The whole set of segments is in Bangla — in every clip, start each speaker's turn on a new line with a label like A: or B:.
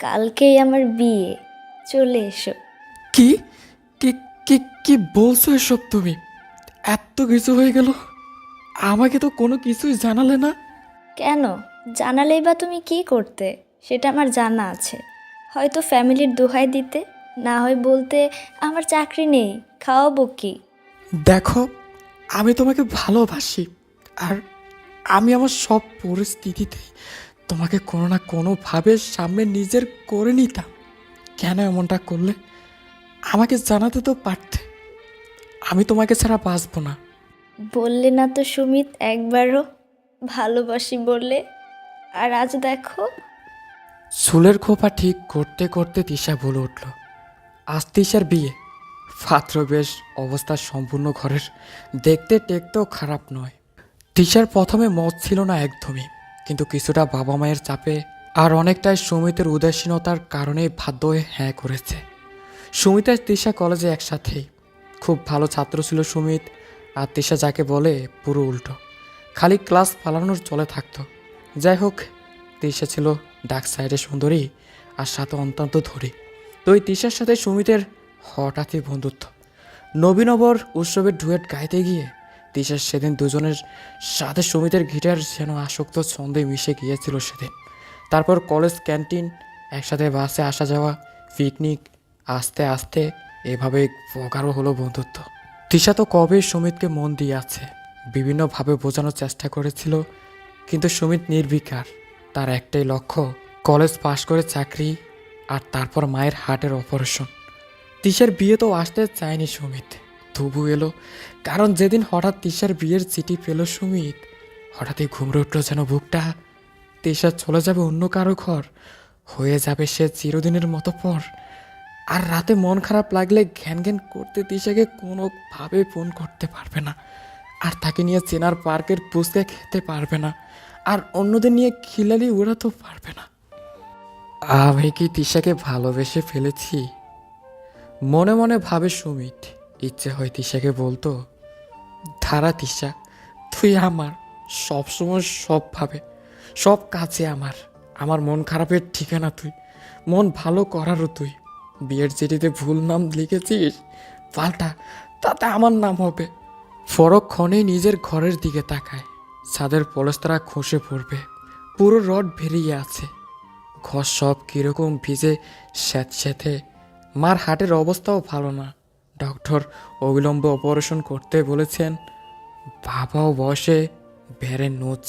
A: কালকেই আমার বিয়ে, চলে এসো।
B: কি কি কি কি বলছো এসব তুমি? এত কিছু হয়ে গেল, আমাকে তো কোনো কিছুই জানালে না।
A: কেন জানালেই বা তুমি কি করতে? সেটা আমার জানা আছে। হয়তো ফ্যামিলির দোহাই দিতে, না হয় বলতে আমার চাকরি নেই, খাওয়াবো কি।
B: দেখো, আমি তোমাকে ভালোবাসি, আর আমি আমার সব পরিস্থিতিতে তোমাকে কোনো না কোনোভাবে সামনে নিজের করে নিতাম। কেন এমনটা করলে? আমাকে জানাতে তো পারতে। আমি তোমাকে ছাড়া বাঁচবো না।
A: বললে না তো সুমিত একবারও ভালোবাসি বলে, আর আজ দেখো।
B: চুলের খোপা ঠিক করতে করতে তিশা বলে উঠল, আজ তিশার বিয়ে। পাত্র বেশ, অবস্থা সম্পূর্ণ ঘরের, দেখতে টেকতেও খারাপ নয়। তিশার প্রথমে মত ছিল না একদমই, কিন্তু কিছুটা বাবা মায়ের চাপে আর অনেকটাই সুমিতের উদাসীনতার কারণে বাধ্য হয়ে হ্যাঁ করেছে। সুমিত আর তিশা কলেজে একসাথেই। খুব ভালো ছাত্র ছিল সুমিত, আর তিশা যাকে বলে পুরো উল্টো, খালি ক্লাস পালানোর চলে থাকতো। যাই হোক, তিশা ছিল ডাক সাইডে সুন্দরী, আর সাথে অত্যন্ত ধরি। তো ওই তিশার সাথে সুমিতের হঠাৎই বন্ধুত্ব। নবীনবর উৎসবের ডুয়েট গাইতে গিয়ে তিশার সেদিন দুজনের সাথে সুমিতের গিটার যেন আসক্ত ছন্দে মিশে গিয়েছিল সেদিন। তারপর কলেজ ক্যান্টিন, একসাথে বাসে আসা যাওয়া, পিকনিক, আস্তে আস্তে এভাবে প্রগাঢ় হলো বন্ধুত্ব। তিশা তো কবে সুমিতকে মন দিয়ে আছে, বিভিন্নভাবে বোঝানোর চেষ্টা করেছিল, কিন্তু সুমিত নির্বিকার। তার একটাই লক্ষ্য, কলেজ পাশ করে চাকরি, আর তারপর মায়ের হার্টের অপারেশন। তিশার বিয়ে তো আসতে চায়নি সুমিত, তবু এলো। কারণ যেদিন হঠাৎ তিশার বিয়ের চিঠি পেল সুমিত, হঠাৎই ঘুমড়ে উঠল যেন বুকটা। তিশা চলে যাবে অন্য কারো ঘর, হয়ে যাবে সে চিরদিনের মতো পর। আর রাতে মন খারাপ লাগলে ঘ্যান ঘ্যান করতে তিশাকে কোনোভাবে ফোন করতে পারবে না, আর তাকে নিয়ে চেনার পার্কের পুচকে খেতে পারবে না, আর অন্যদের নিয়ে খিলালি উড়াতেও পারবে না। আমি কি তিশাকে ভালোবেসে ফেলেছি? মনে মনে ভাবে সুমিত। ইচ্ছে হয় তিশাকে বলতো, ধারা তিশা, তুই আমার, সবসময় সবভাবে, সব কাজে আমার। আমার মন খারাপের ঠিকানা তুই, মন ভালো করারও তুই। বিয়ের চিঠিতে ভুল নাম লিখেছিস, পাল্টা, তাতে আমার নাম হবে। পরক্ষণেই নিজের ঘরের দিকে তাকায়, ছাদের পলস্তরা খসে পড়বে, পুরো রড বেরিয়ে আছে। ঘর সব কীরকম ভিজে স্যাঁতস্যাঁতে। মার হার্টের অবস্থাও ভালো না, ডক্টর অবিলম্বে অপারেশন করতে বলেছেন। বাবাও বয়সে বেড়ে নোচ।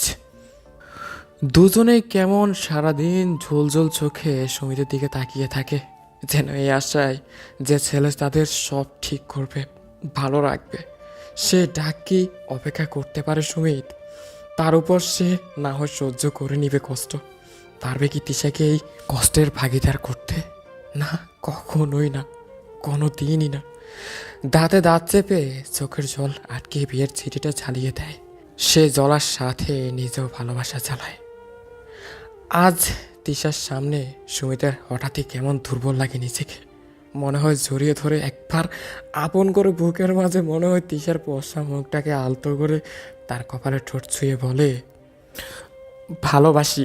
B: দুজনেই কেমন সারাদিন ঝোলঝোল চোখে সুমিতের দিকে তাকিয়ে থাকে, যেন এই আশায় যে ছেলে তাদের সব ঠিক করবে, ভালো রাখবে। সে ডাক কি অপেক্ষা করতে পারে সুমিত? তার উপর সে না হয় সহ্য করে নিবে কষ্ট, পারবে কি তিশাকে এই কষ্টের ভাগিদার করতে? না, কখনোই না, কোনো দিনই না। দাঁতে দাঁত চেপে চোখের জল আটকে বিয়ের চিঠিটা ঝালিয়ে দেয়। সে জ্বলার সাথে নিজেও ভালোবাসা জ্বালায়। আজ তিশার সামনে সুমিতের হঠাৎই কেমন দুর্বল লাগে নিজেকে। মনে হয় জড়িয়ে ধরে একবার আপন করে বুকের মাঝে, মনে হয় তিশার পশা মুখটাকে আলতো করে তার কপালে ঠোঁট ছুঁয়ে বলে, ভালোবাসি।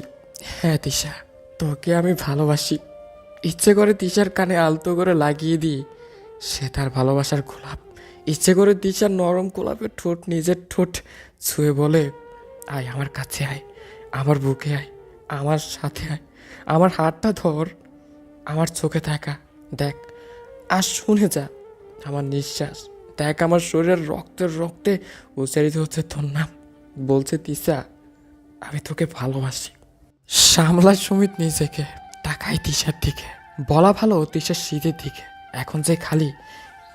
B: হ্যাঁ তিশা, তোকে আমি ভালোবাসি। ইচ্ছে করে তিশার কানে আলতো করে লাগিয়ে দিই সে তার ভালোবাসার গোলাপ। ইচ্ছে করে তিশার নরম গোলাপের ঠোঁট নিজের ঠোঁট ছুঁয়ে বলে, আয় আমার কাছে আয়, আমার বুকে আয়, আমার সাথে আয়, আমার হাতটা ধর, আমার চোখে থাকা দেখ, আর শুনে যা আমার নিঃশ্বাস। দেখ আমার শরীরের রক্তের রক্তে উচ্চারিত হচ্ছে তোর নাম, বলছে তিশা, আমি তোকে ভালোবাসি। সামলায় সুমিত নিজেকে, তাকায় তিশার দিকে। বলা ভালো তিশার শীতের দিকে। এখন যে খালি,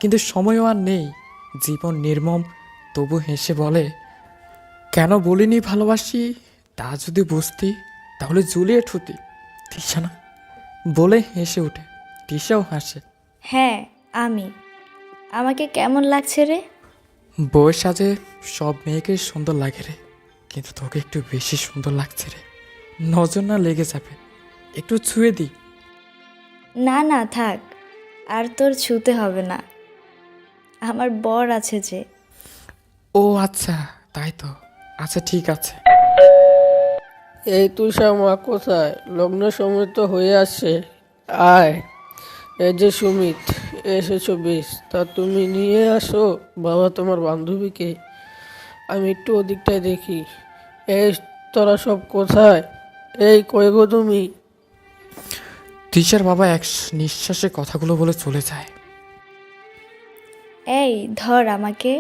B: কিন্তু সময়ও আর নেই, জীবন নির্মম। তবু হেসে বলে, কেন বলিনি ভালোবাসি? তা যদি বুঝতি তাহলে জুলিয়েট হতি, তিশা না? বলে হেসে ওঠে। তিশাও হাসে।
A: হ্যাঁ আমি। আমাকে কেমন লাগছে রে?
B: বউয়ের সাজে সব মেয়েকে সুন্দর লাগে রে, কিন্তু তোকে একটু বেশি সুন্দর লাগছে রে। নজর না লেগে যাবে, একটু ছুঁয়ে দিই।
A: না না থাক, আর তোর ছুতে হবে না, আমার বর আছে যে।
B: ও আচ্ছা, তাই তো, আচ্ছা ঠিক আছে।
C: এই তুষার মা কোথায়? লগ্নের সময় তো হয়ে আসছে, আয়, এই যে সুমিত, এসেছো বেশ। তা তুমি নিয়ে আসো বাবা তোমার বান্ধবীকে, আমি একটু ওদিকটায় দেখি। এই, তোরা সব কোথায়? এই, কই গো তুমি?
B: তিশার বাবা এক নিঃশ্বাসে কথাগুলো বলে চলে যায়।
A: এই ধর আমাকে।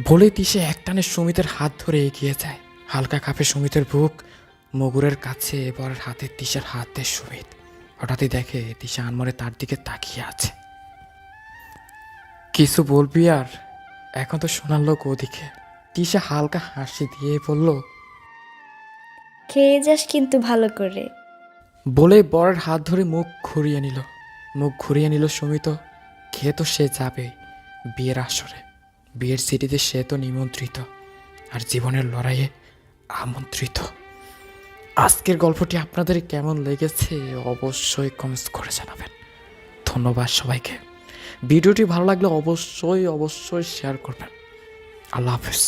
B: বলে তিশা একটানে সুমিতের হাত ধরে এগিয়ে যায়। হালকা কাঁপে সুমিতের বুক। মগুরের কাছে এবার হাতে তিশার হাত দেয় সুমিত। হঠাৎই দেখে তিশা আনমনে তার দিকে তাকিয়ে আছে। কিছু বলবি আর? এখন তো শোনার লোক ওদিকে। তিশা হালকা হাসি দিয়ে বলল,
A: খেয়ে যাস কিন্তু ভালো করে।
B: বলে বরের হাত ধরে মুখ ঘুরিয়ে নিল সুমিত। খেয়ে তো সে যাবে বিয়ের আসরে, বিয়ের সিটিতে সে তো নিমন্ত্রিত, আর জীবনের লড়াইয়ে আমন্ত্রিত। আজকের গল্পটি আপনাদের কেমন লেগেছে অবশ্যই কমেন্টস করে জানাবেন। ধন্যবাদ সবাইকে। ভিডিওটি ভালো লাগলে অবশ্যই শেয়ার করবেন। আল্লাহ হাফেজ।